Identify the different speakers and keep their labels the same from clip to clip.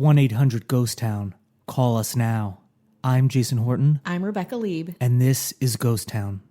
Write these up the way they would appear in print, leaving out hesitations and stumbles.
Speaker 1: 1-800-GHOST Town. Call us now. I'm Jason Horton.
Speaker 2: I'm Rebecca Lieb.
Speaker 1: And this is Ghost Town.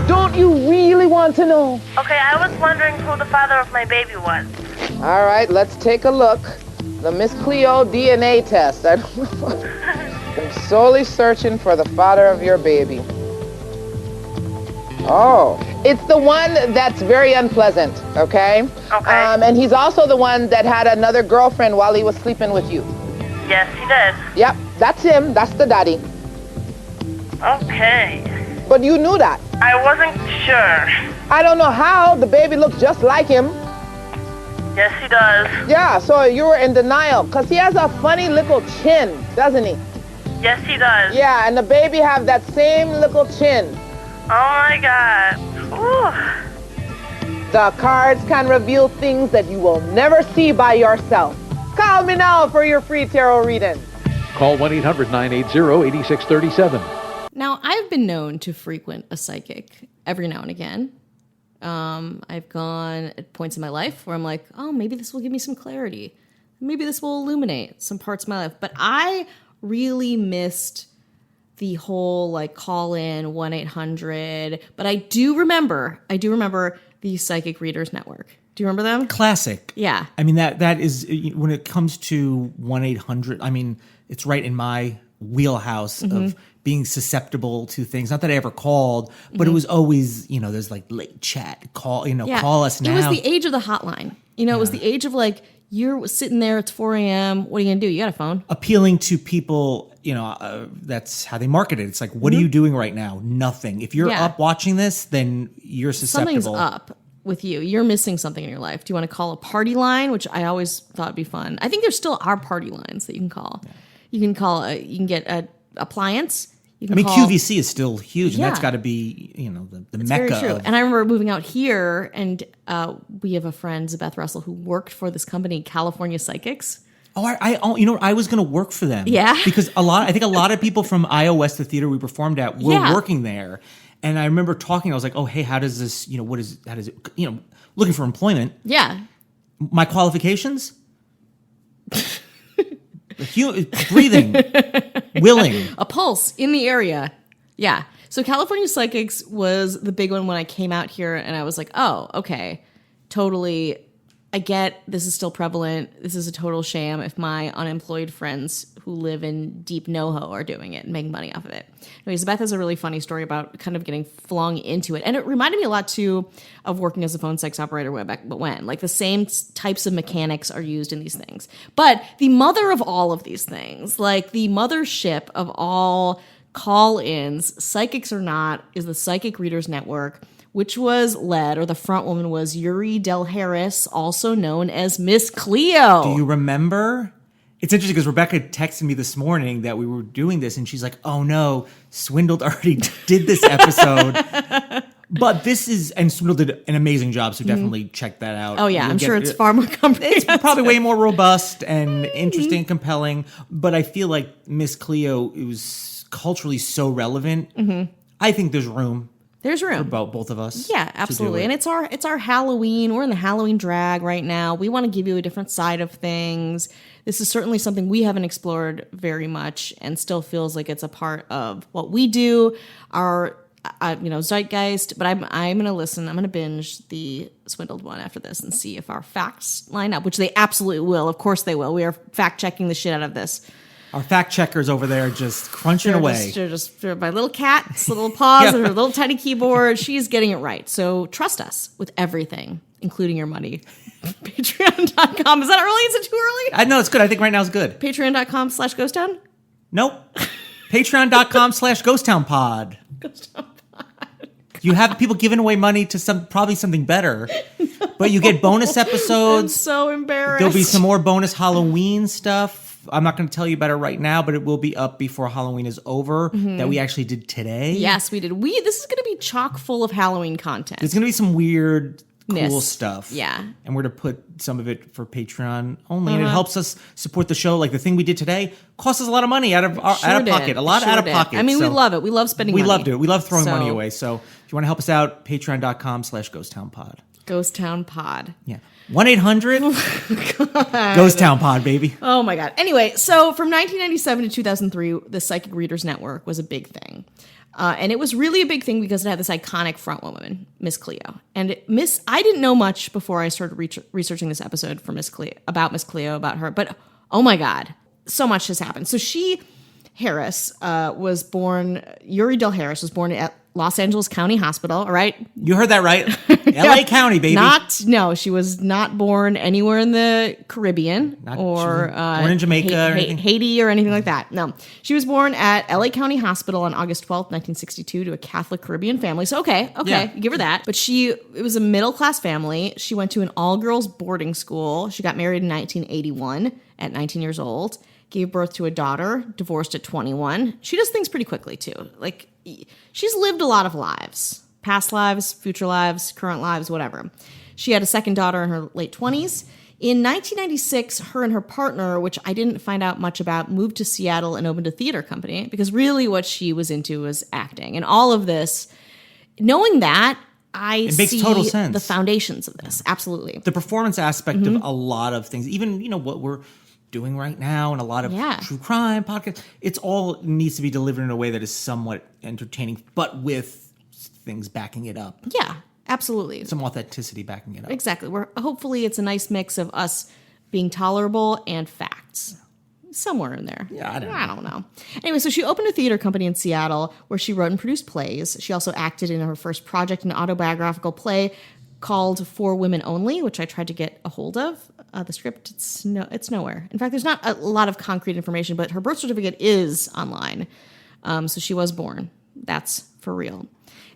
Speaker 3: Don't you really want to know?
Speaker 4: Okay, I was wondering who the father of my baby was.
Speaker 3: All right, let's take a look. The Miss Cleo DNA test. I'm solely searching for the father of your baby. Oh, it's the one that's very unpleasant, okay?
Speaker 4: Okay.
Speaker 3: And he's also the one that had another girlfriend while he was sleeping with you.
Speaker 4: Yes, he did.
Speaker 3: Yep, that's him. That's the daddy.
Speaker 4: Okay.
Speaker 3: But you knew that.
Speaker 4: I wasn't sure.
Speaker 3: I don't know how. The baby looks just like him.
Speaker 4: Yes, he does.
Speaker 3: Yeah, so you were in denial because he has a funny little chin, doesn't he?
Speaker 4: Yes, he does.
Speaker 3: Yeah, and the baby have that same little chin.
Speaker 4: Oh my God. Ooh.
Speaker 3: The cards can reveal things that you will never see by yourself. Call me now for your free tarot reading.
Speaker 5: Call 1-800-980-8637.
Speaker 2: Now, I've been known to frequent a psychic every now and again. I've gone at points in my life where I'm like, oh, maybe this will give me some clarity. Maybe this will illuminate some parts of my life. But I really missed the whole like call in 1-800. But I do remember the Psychic Readers Network. Do you remember them?
Speaker 1: Classic.
Speaker 2: Yeah.
Speaker 1: I mean, that is, when it comes to 1-800, I mean, it's right in my wheelhouse of being susceptible to things. Not that I ever called, but it was always, there's like late chat, call us now.
Speaker 2: It was the age of the hotline. It was the age of like, you're sitting there, it's 4 a.m. What are you going to do? You got a phone.
Speaker 1: Appealing to people, that's how they market it. It's like, what are you doing right now? Nothing. If you're up watching this, then you're susceptible.
Speaker 2: Something's up with you. You're missing something in your life. Do you want to call a party line, which I always thought would be fun? I think there still are party lines that you can call. Yeah. You can call, you can get an appliance.
Speaker 1: QVC is still huge, and that's got to be, the mecca.
Speaker 2: Very true. And I remember moving out here, and we have a friend, Zabeth Russell, who worked for this company, California Psychics.
Speaker 1: Oh, I was going to work for them.
Speaker 2: Yeah.
Speaker 1: Because I think a lot of people from Io West, the theater we performed at, were working there. And I remember talking, I was like, oh, hey, how does this, looking for employment.
Speaker 2: Yeah.
Speaker 1: My qualifications? Breathing, willing,
Speaker 2: a pulse in the area. Yeah. So California Psychics was the big one when I came out here, and I was like, oh, okay, totally. I get this is still prevalent. This is a total sham if my unemployed friends who live in deep NoHo are doing it and making money off of it. Anyways, Beth has a really funny story about kind of getting flung into it. And it reminded me a lot, too, of working as a phone sex operator way back when. Like, the same types of mechanics are used in these things. But the mother of all of these things, like the mothership of all call-ins, psychics or not, is the Psychic Readers Network, which was led, or the front woman was Yuri Del Harris, also known as Miss Cleo.
Speaker 1: Do you remember? It's interesting because Rebecca texted me this morning that we were doing this, and she's like, oh no, Swindled already did this episode. But this is, and Swindled did an amazing job, so definitely check that out.
Speaker 2: Oh yeah, I'm sure it's far more comprehensive.
Speaker 1: It's probably way more robust and interesting and compelling, but I feel like Miss Cleo, it was culturally so relevant. I think there's room.
Speaker 2: There's room
Speaker 1: for both of us.
Speaker 2: Yeah, absolutely. And it's our Halloween. We're in the Halloween drag right now. We want to give you a different side of things. This is certainly something we haven't explored very much, and still feels like it's a part of what we do. Our zeitgeist. But I'm going to listen. I'm going to binge the Swindled one after this and see if our facts line up, which they absolutely will. Of course they will. We are fact checking the shit out of this.
Speaker 1: Our fact checkers over there just crunching away.
Speaker 2: They're my little cat's little paws and her little tiny keyboard. She's getting it right. So trust us with everything, including your money. Patreon.com. Is that early? Is it too early?
Speaker 1: No, it's good. I think right now is good.
Speaker 2: Patreon.com/GhostTown?
Speaker 1: Nope. Patreon.com/GhostTownPod. You have people giving away money to probably something better. But you get bonus episodes.
Speaker 2: I'm so embarrassed.
Speaker 1: There'll be some more bonus Halloween stuff. I'm not going to tell you about it right now, but it will be up before Halloween is over, that we actually did today.
Speaker 2: Yes, we did. This is going to be chock full of Halloween content.
Speaker 1: There's going to be some weird cool stuff.
Speaker 2: Yeah.
Speaker 1: And we're to put some of it for Patreon only. And it helps us support the show. Like the thing we did today cost us a lot of money out of pocket. A lot out of pocket.
Speaker 2: I mean, we love it. We love spending money.
Speaker 1: We loved it. We love throwing money away. So if you want to help us out, patreon.com/GhostTownPod.
Speaker 2: Ghost Town Pod.
Speaker 1: Yeah. 1-800 Ghost Town Pod, baby.
Speaker 2: Oh my God. Anyway, so from 1997 to 2003, the Psychic Readers Network was a big thing. And it was really a big thing because it had this iconic front woman, Miss Cleo. And I didn't know much before I started researching this episode for Miss Cleo, about her. But oh my God, so much has happened. So Harris was born, Yuri Del Harris was born at Los Angeles County Hospital, all right?
Speaker 1: You heard that right. LA County, baby.
Speaker 2: No, she was not born anywhere in the Caribbean
Speaker 1: born in Jamaica or anything.
Speaker 2: Haiti or anything like that. No. She was born at LA County Hospital on August 12th, 1962 to a Catholic Caribbean family. So okay,
Speaker 1: Yeah.
Speaker 2: you give her that. But it was a middle-class family. She went to an all-girls boarding school. She got married in 1981 at 19 years old. Gave birth to a daughter, divorced at 21. She does things pretty quickly, too. Like, she's lived a lot of lives. Past lives, future lives, current lives, whatever. She had a second daughter in her late 20s. In 1996, her and her partner, which I didn't find out much about, moved to Seattle and opened a theater company because really what she was into was acting. And all of this, knowing that, it
Speaker 1: makes total sense.
Speaker 2: The foundations of this. Absolutely.
Speaker 1: The performance aspect of a lot of things, even, what we're doing right now and a lot of true crime podcasts, it's all needs to be delivered in a way that is somewhat entertaining, but with things backing it up.
Speaker 2: Yeah, absolutely.
Speaker 1: Some authenticity backing it up.
Speaker 2: Exactly. Hopefully it's a nice mix of us being tolerable and facts. Somewhere in there.
Speaker 1: Yeah,
Speaker 2: I don't know. Anyway, so she opened a theater company in Seattle where she wrote and produced plays. She also acted in her first project, an autobiographical play called For Women Only, which I tried to get a hold of. The script, it's nowhere. In fact, there's not a lot of concrete information, but her birth certificate is online. So she was born. That's for real.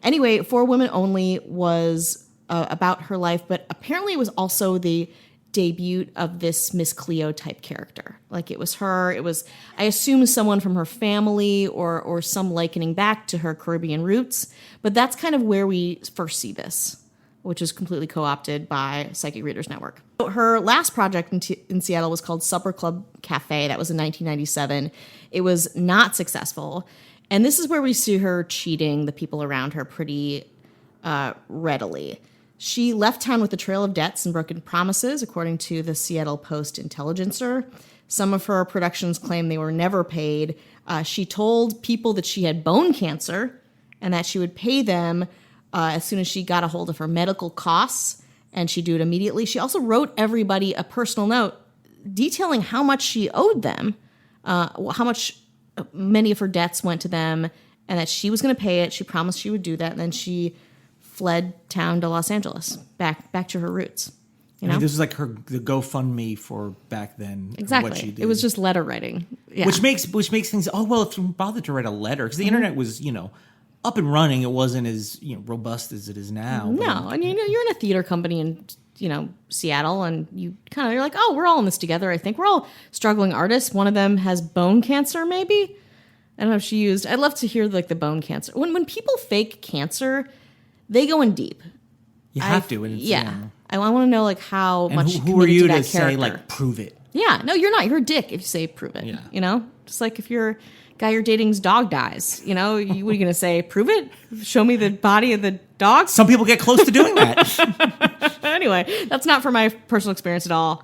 Speaker 2: Anyway, For Women Only was about her life, but apparently it was also the debut of this Miss Cleo type character. Like it was her. It was, I assume, someone from her family or some likening back to her Caribbean roots. But that's kind of where we first see this, which is completely co-opted by Psychic Readers Network. Her last project in Seattle was called Supper Club Cafe. That was in 1997. It was not successful. And this is where we see her cheating the people around her pretty readily. She left town with a trail of debts and broken promises, according to the Seattle Post-Intelligencer. Some of her productions claim they were never paid. She told people that she had bone cancer and that she would pay them as soon as she got a hold of her medical costs, and she'd do it immediately. She also wrote everybody a personal note detailing how much she owed them, how much many of her debts went to them, and that she was going to pay it. She promised she would do that, and then she fled town to Los Angeles, back to her roots. You know?
Speaker 1: I mean, this was like the GoFundMe for back then.
Speaker 2: Exactly.
Speaker 1: What she did.
Speaker 2: It was just letter writing. Yeah.
Speaker 1: Which makes things, if you bothered to write a letter, because the internet was, up and running, it wasn't as robust as it is now.
Speaker 2: No, and you're in a theater company in Seattle, and you're like, oh, we're all in this together. I think we're all struggling artists. One of them has bone cancer, maybe. I don't know if she used. I'd love to hear the bone cancer. When people fake cancer, they go in deep.
Speaker 1: You have to. And it's,
Speaker 2: I want to know how
Speaker 1: and
Speaker 2: much.
Speaker 1: Who are you to
Speaker 2: say
Speaker 1: prove it?
Speaker 2: Yeah, no, you're not. You're a dick if you say prove it.
Speaker 1: Yeah.
Speaker 2: Just like if your guy you're dating's dog dies, what are you going to say? Prove it? Show me the body of the dog?
Speaker 1: Some people get close to doing that.
Speaker 2: Anyway, that's not from my personal experience at all.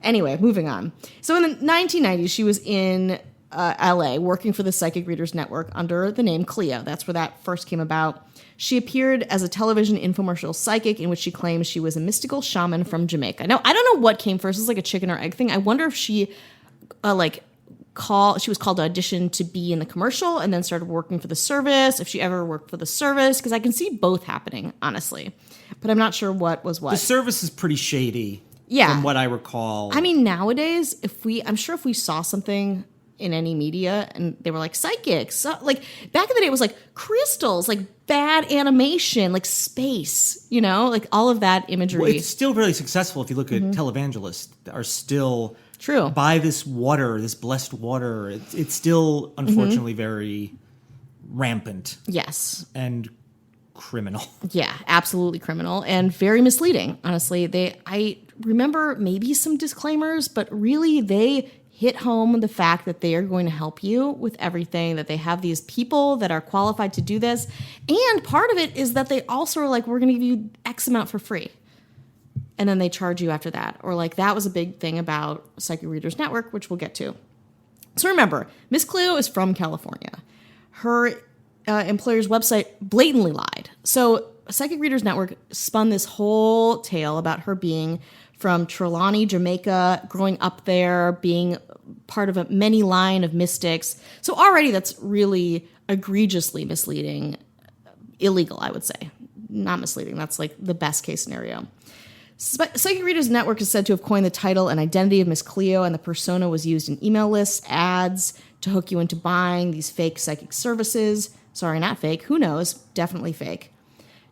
Speaker 2: Anyway, moving on. So in the 1990s, she was in LA working for the Psychic Readers Network under the name Cleo. That's where that first came about. She appeared as a television infomercial psychic in which she claims she was a mystical shaman from Jamaica. Now, I don't know what came first. It's like a chicken or egg thing. I wonder if she she was called to audition to be in the commercial and then started working for the service, if she ever worked for the service, because I can see both happening, honestly. But I'm not sure what was what.
Speaker 1: The service is pretty shady, from what I recall.
Speaker 2: I mean, nowadays, I'm sure if we saw something in any media and they were like psychics, back in the day it was like crystals, like bad animation, like space, all of that imagery.
Speaker 1: Well, it's still really successful if you look at televangelists are still...
Speaker 2: True.
Speaker 1: By this water, this blessed water, it's still unfortunately very rampant.
Speaker 2: Yes.
Speaker 1: And criminal.
Speaker 2: Yeah, absolutely criminal and very misleading. Honestly, I remember maybe some disclaimers, but really they hit home the fact that they are going to help you with everything, that they have these people that are qualified to do this. And part of it is that they also are like, we're going to give you X amount for free. And then they charge you after that. Or like that was a big thing about Psychic Readers Network, which we'll get to. So remember, Miss Cleo is from California. Her employer's website blatantly lied. So Psychic Readers Network spun this whole tale about her being from Trelawney, Jamaica, growing up there, being part of a many line of mystics. So already that's really egregiously misleading, illegal, I would say. Not misleading. That's like the best case scenario. Psychic Readers Network is said to have coined the title and identity of Miss Cleo, and the persona was used in email lists, ads, to hook you into buying these fake psychic services. Sorry, not fake. Who knows? Definitely fake.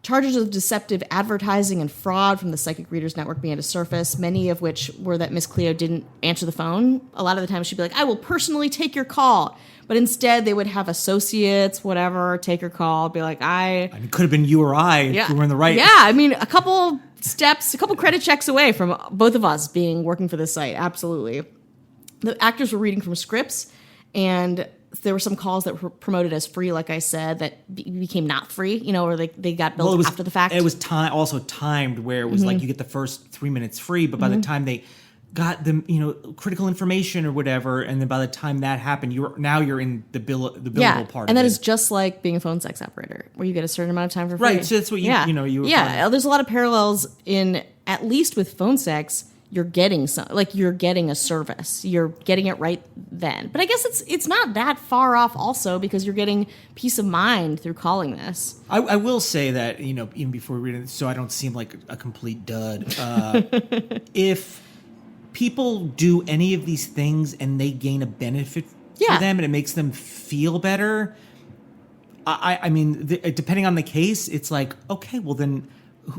Speaker 2: Charges of deceptive advertising and fraud from the Psychic Readers Network began to surface, many of which were that Miss Cleo didn't answer the phone. A lot of the time she'd be like, I will personally take your call. But instead they would have associates, whatever, take her call, be like,
Speaker 1: It could have been you or I if we were in the right.
Speaker 2: Yeah, I mean, a couple steps, a couple credit checks away from both of us working for this site. Absolutely. The actors were reading from scripts, and there were some calls that were promoted as free, like I said, that became not free, or they got billed after the fact.
Speaker 1: It was also timed where it was like you get the first 3 minutes free, but by the time they got them, critical information or whatever, and then by the time that happened, you're in the billable part.
Speaker 2: And
Speaker 1: that
Speaker 2: is just like being a phone sex operator, where you get a certain amount of time for free.
Speaker 1: Right, so that's what you
Speaker 2: there's a lot of parallels in, at least with phone sex. You're getting you're getting a service. You're getting it right then. But I guess it's not that far off also, because you're getting peace of mind through calling this.
Speaker 1: I will say that, even before we read it, so I don't seem like a complete dud, if people do any of these things and they gain a benefit for them and it makes them feel better, I mean, depending on the case, it's like, okay, well then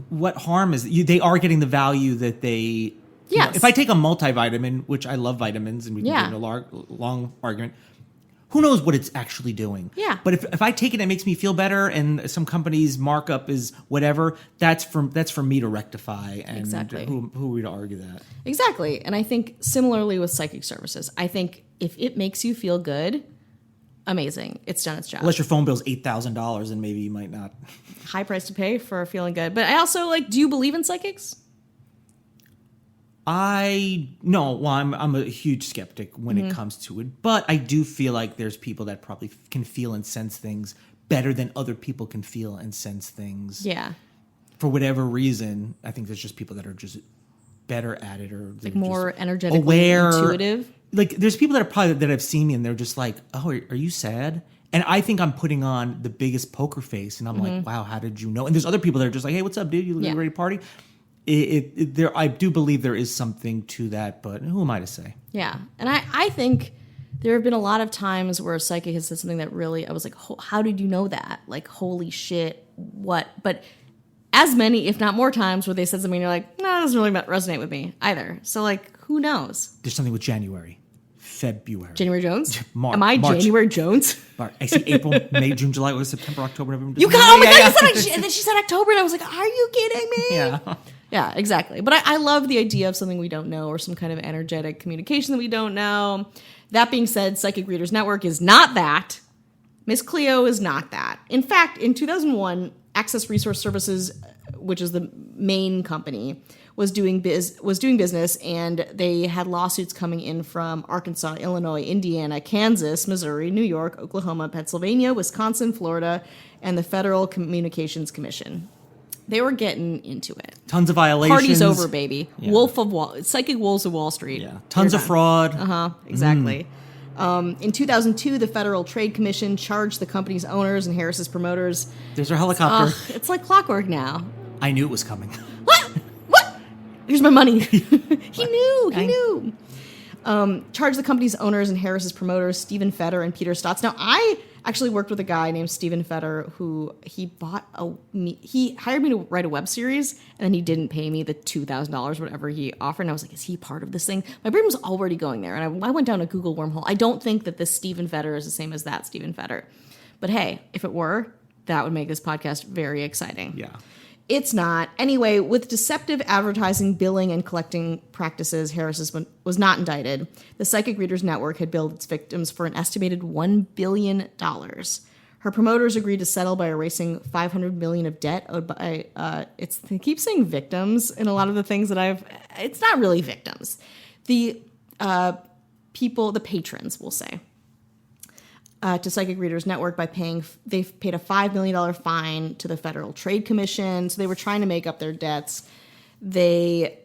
Speaker 1: what harm is it? They are getting the value that they...
Speaker 2: Yes.
Speaker 1: If I take a multivitamin, which I love vitamins, and we can get into a long argument, who knows what it's actually doing?
Speaker 2: Yeah.
Speaker 1: But if I take it and it makes me feel better, and some company's markup is whatever, that's for me to rectify. And
Speaker 2: exactly.
Speaker 1: Who are we to argue that?
Speaker 2: Exactly. And I think similarly with psychic services, I think if it makes you feel good, amazing. It's done its job.
Speaker 1: Unless your phone bill's $8,000, and maybe you might not.
Speaker 2: High price to pay for feeling good. But I also do you believe in psychics?
Speaker 1: I'm a huge skeptic when it comes to it, but I do feel like there's people that probably can feel and sense things better than other people can feel and sense things.
Speaker 2: Yeah.
Speaker 1: For whatever reason, I think there's just people that are just better at it, or
Speaker 2: more energetically
Speaker 1: aware,
Speaker 2: intuitive.
Speaker 1: Like there's people that have seen me and they're just like, "Oh, are you sad?" And I think I'm putting on the biggest poker face, and I'm like, "Wow, how did you know?" And there's other people that are just like, "Hey, what's up, dude? You ready to party?" I do believe there is something to that, but who am I to say?
Speaker 2: Yeah. And I think there have been a lot of times where a psychic has said something that really, I was like, how did you know that? Like, holy shit, what? But as many, if not more times, where they said something and you're like, no, that doesn't really resonate with me either. So, who knows?
Speaker 1: There's something with January, February.
Speaker 2: January Jones?
Speaker 1: March.
Speaker 2: Am I
Speaker 1: March.
Speaker 2: January Jones?
Speaker 1: I see April, May, June, July, August, September, October, November,
Speaker 2: You
Speaker 1: December.
Speaker 2: got, oh my God, you said and then she said October, and I was like, are you kidding me?
Speaker 1: Yeah.
Speaker 2: Yeah, exactly. But I love the idea of something we don't know, or some kind of energetic communication that we don't know. That being said, Psychic Readers Network is not that. Miss Cleo is not that. In fact, in 2001, Access Resource Services, which is the main company, was doing business, and they had lawsuits coming in from Arkansas, Illinois, Indiana, Kansas, Missouri, New York, Oklahoma, Pennsylvania, Wisconsin, Florida, and the Federal Communications Commission. They were getting into it.
Speaker 1: Tons of violations.
Speaker 2: Party's over, baby. Yeah. Psychic Wolves of Wall Street.
Speaker 1: Yeah. Tons of fraud.
Speaker 2: Exactly. In 2002, the Federal Trade Commission charged the company's owners and Harris's promoters.
Speaker 1: There's our helicopter.
Speaker 2: It's like clockwork now.
Speaker 1: I knew it was coming.
Speaker 2: What? Here's my money. He knew. Charged the company's owners and Harris's promoters, Stephen Fetter and Peter Stotts. Now, I actually worked with a guy named Stephen Fetter who he hired me to write a web series, and then he didn't pay me the $2,000, whatever he offered. And I was like, is he part of this thing? My brain was already going there, and I went down a Google wormhole. I don't think that this Stephen Fetter is the same as that Stephen Fetter. But hey, if it were, that would make this podcast very exciting.
Speaker 1: Yeah.
Speaker 2: It's not. Anyway, with deceptive advertising, billing, and collecting practices, Harris was not indicted. The Psychic Readers Network had billed its victims for an estimated $1 billion. Her promoters agreed to settle by erasing $500 million of debt owed by, they keep saying victims in a lot of the things that it's not really victims. The people, the patrons, we'll say. To Psychic Readers Network they've paid a $5 million fine to the Federal Trade Commission. So they were trying to make up their debts. They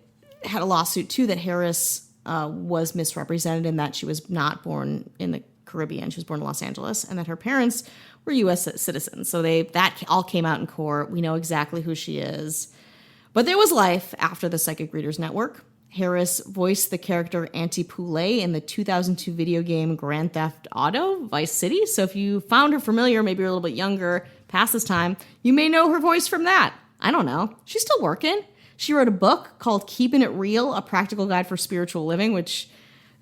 Speaker 2: had a lawsuit too that Harris was misrepresented in that she was not born in the Caribbean. She was born in Los Angeles, and that her parents were U.S. citizens. So that all came out in court. We know exactly who she is. But there was life after the Psychic Readers Network. Harris voiced the character Auntie Poulet in the 2002 video game Grand Theft Auto Vice City. So if you found her familiar, maybe you're a little bit younger past this time, you may know her voice from that. I don't know. She's still working. She wrote a book called Keeping It Real, A Practical Guide for Spiritual Living, which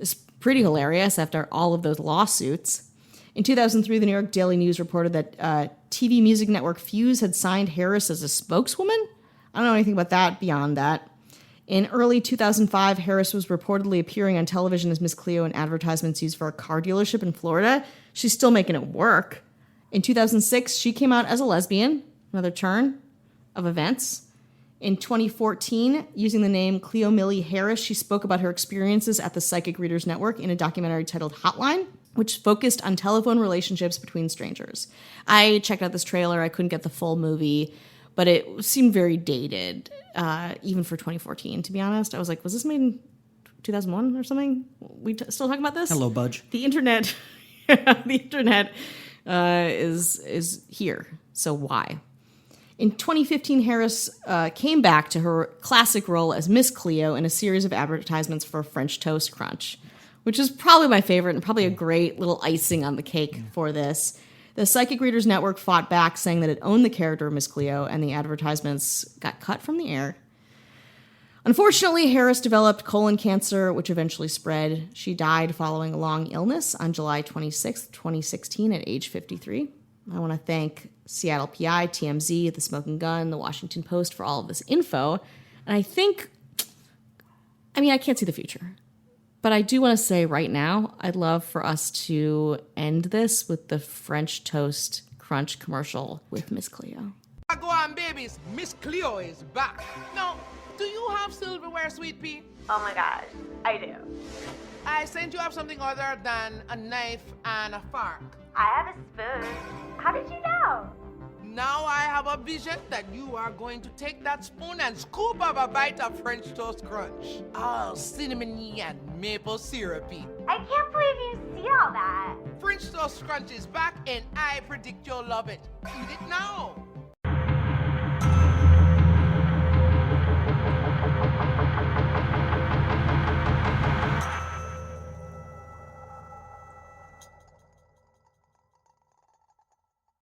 Speaker 2: is pretty hilarious after all of those lawsuits. In 2003, the New York Daily News reported that TV music network Fuse had signed Harris as a spokeswoman. I don't know anything about that beyond that. In early 2005, Harris was reportedly appearing on television as Miss Cleo in advertisements used for a car dealership in Florida. She's still making it work. In 2006, she came out as a lesbian, another turn of events. In 2014, using the name Cleo Millie Harris, she spoke about her experiences at the Psychic Readers Network in a documentary titled Hotline, which focused on telephone relationships between strangers. I checked out this trailer. I couldn't get the full movie, but it seemed very dated. Even for 2014, to be honest. I was like, was this made in 2001 or something? Still talking about this?
Speaker 1: Hello, Budge.
Speaker 2: The internet, is here. So why? In 2015, Harris came back to her classic role as Miss Cleo in a series of advertisements for French Toast Crunch, which is probably my favorite and probably a great little icing on the cake for this. The Psychic Readers Network fought back, saying that it owned the character of Miss Cleo, and the advertisements got cut from the air. Unfortunately, Harris developed colon cancer, which eventually spread. She died following a long illness on July 26, 2016, at age 53. I want to thank Seattle PI, TMZ, The Smoking Gun, The Washington Post for all of this info. And I can't see the future. But I do want to say right now, I'd love for us to end this with the French Toast Crunch commercial with Miss Cleo.
Speaker 3: Go on, babies. Miss Cleo is back. Now, do you have silverware, sweet pea?
Speaker 4: Oh my gosh, I do.
Speaker 3: I sent you up something other than a knife and a fork.
Speaker 4: I have a spoon. How did you know?
Speaker 3: Now I have a vision that you are going to take that spoon and scoop up a bite of French Toast Crunch. All cinnamony and maple syrupy.
Speaker 4: I can't believe you see all that.
Speaker 3: French Toast Crunch is back and I predict you'll love it. Eat it now.